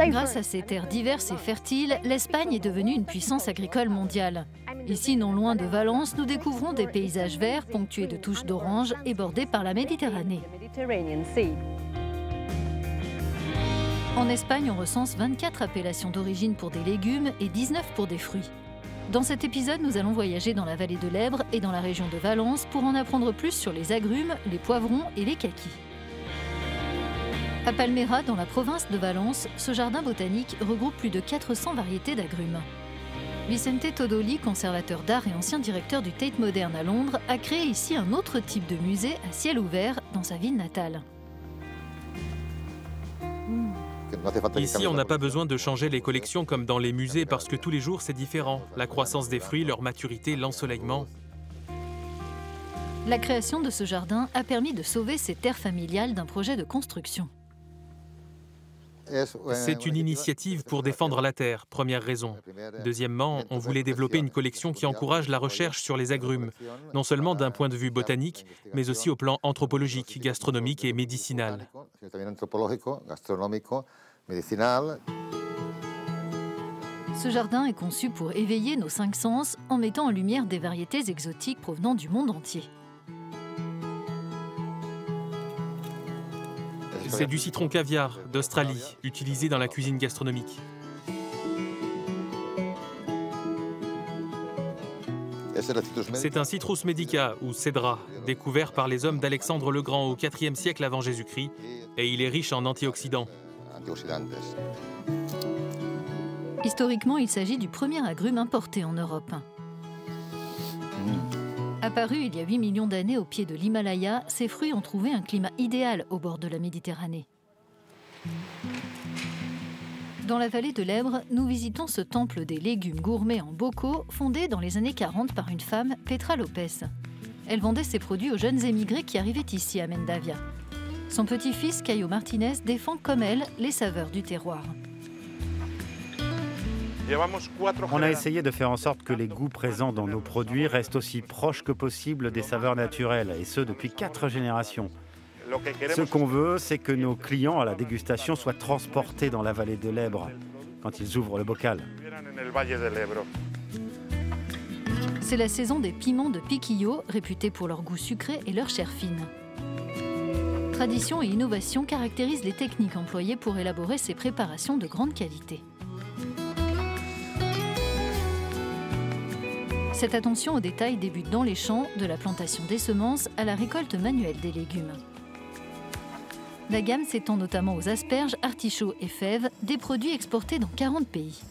Grâce à ses terres diverses et fertiles, l'Espagne est devenue une puissance agricole mondiale. Ici, non loin de Valence, nous découvrons des paysages verts ponctués de touches d'orange et bordés par la Méditerranée. En Espagne, on recense 24 appellations d'origine pour des légumes et 19 pour des fruits. Dans cet épisode, nous allons voyager dans la vallée de l'Èbre et dans la région de Valence pour en apprendre plus sur les agrumes, les poivrons et les kakis. À Palmera, dans la province de Valence, ce jardin botanique regroupe plus de 400 variétés d'agrumes. Vicente Todoli, conservateur d'art et ancien directeur du Tate Modern à Londres, a créé ici un autre type de musée à ciel ouvert dans sa ville natale. Ici, on n'a pas besoin de changer les collections comme dans les musées parce que tous les jours, c'est différent. La croissance des fruits, leur maturité, l'ensoleillement. La création de ce jardin a permis de sauver ces terres familiales d'un projet de construction. C'est une initiative pour défendre la terre, première raison. Deuxièmement, on voulait développer une collection qui encourage la recherche sur les agrumes, non seulement d'un point de vue botanique, mais aussi au plan anthropologique, gastronomique et médicinal. Ce jardin est conçu pour éveiller nos 5 sens en mettant en lumière des variétés exotiques provenant du monde entier. C'est du citron caviar d'Australie, utilisé dans la cuisine gastronomique. C'est un Citrus medica ou cédra, découvert par les hommes d'Alexandre le Grand au IVe siècle avant Jésus-Christ, et il est riche en antioxydants. Historiquement, il s'agit du premier agrume importé en Europe. Apparu il y a 8 millions d'années au pied de l'Himalaya, ces fruits ont trouvé un climat idéal au bord de la Méditerranée. Dans la vallée de l'Èbre, nous visitons ce temple des légumes gourmets en bocaux, fondé dans les années 40 par une femme, Petra Lopez. Elle vendait ses produits aux jeunes émigrés qui arrivaient ici à Mendavia. Son petit-fils, Caio Martinez, défend comme elle les saveurs du terroir. On a essayé de faire en sorte que les goûts présents dans nos produits restent aussi proches que possible des saveurs naturelles, et ce depuis 4 générations. Ce qu'on veut, c'est que nos clients à la dégustation soient transportés dans la vallée de l'Èbre quand ils ouvrent le bocal. C'est la saison des piments de Piquillo, réputés pour leur goût sucré et leur chair fine. Tradition et innovation caractérisent les techniques employées pour élaborer ces préparations de grande qualité. Cette attention aux détails débute dans les champs, de la plantation des semences à la récolte manuelle des légumes. La gamme s'étend notamment aux asperges, artichauts et fèves, des produits exportés dans 40 pays.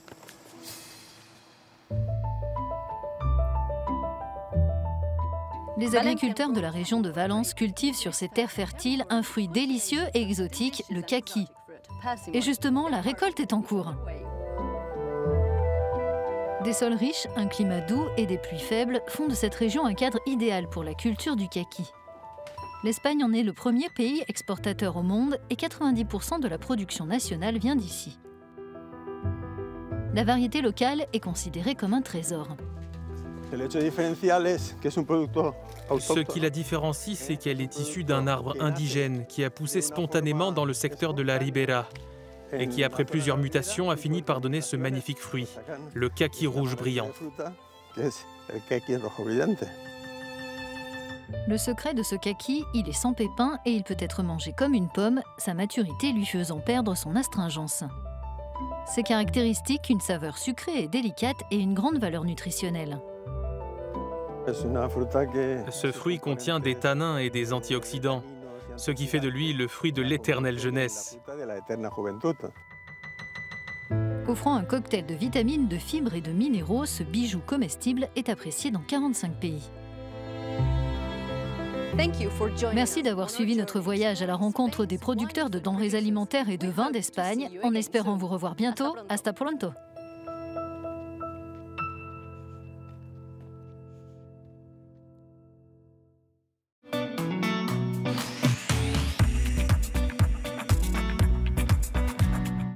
Les agriculteurs de la région de Valence cultivent sur ces terres fertiles un fruit délicieux et exotique, le kaki. Et justement, la récolte est en cours. Des sols riches, un climat doux et des pluies faibles font de cette région un cadre idéal pour la culture du kaki. L'Espagne en est le premier pays exportateur au monde et 90% de la production nationale vient d'ici. La variété locale est considérée comme un trésor. Ce qui la différencie, c'est qu'elle est issue d'un arbre indigène qui a poussé spontanément dans le secteur de la Ribera et qui, après plusieurs mutations, a fini par donner ce magnifique fruit, le kaki rouge brillant. Le secret de ce kaki, il est sans pépins et il peut être mangé comme une pomme, sa maturité lui faisant perdre son astringence. Ses caractéristiques, une saveur sucrée et délicate et une grande valeur nutritionnelle. Ce fruit contient des tanins et des antioxydants, ce qui fait de lui le fruit de l'éternelle jeunesse. Offrant un cocktail de vitamines, de fibres et de minéraux, ce bijou comestible est apprécié dans 45 pays. Merci d'avoir suivi notre voyage à la rencontre des producteurs de denrées alimentaires et de vins d'Espagne, en espérant vous revoir bientôt. Hasta pronto!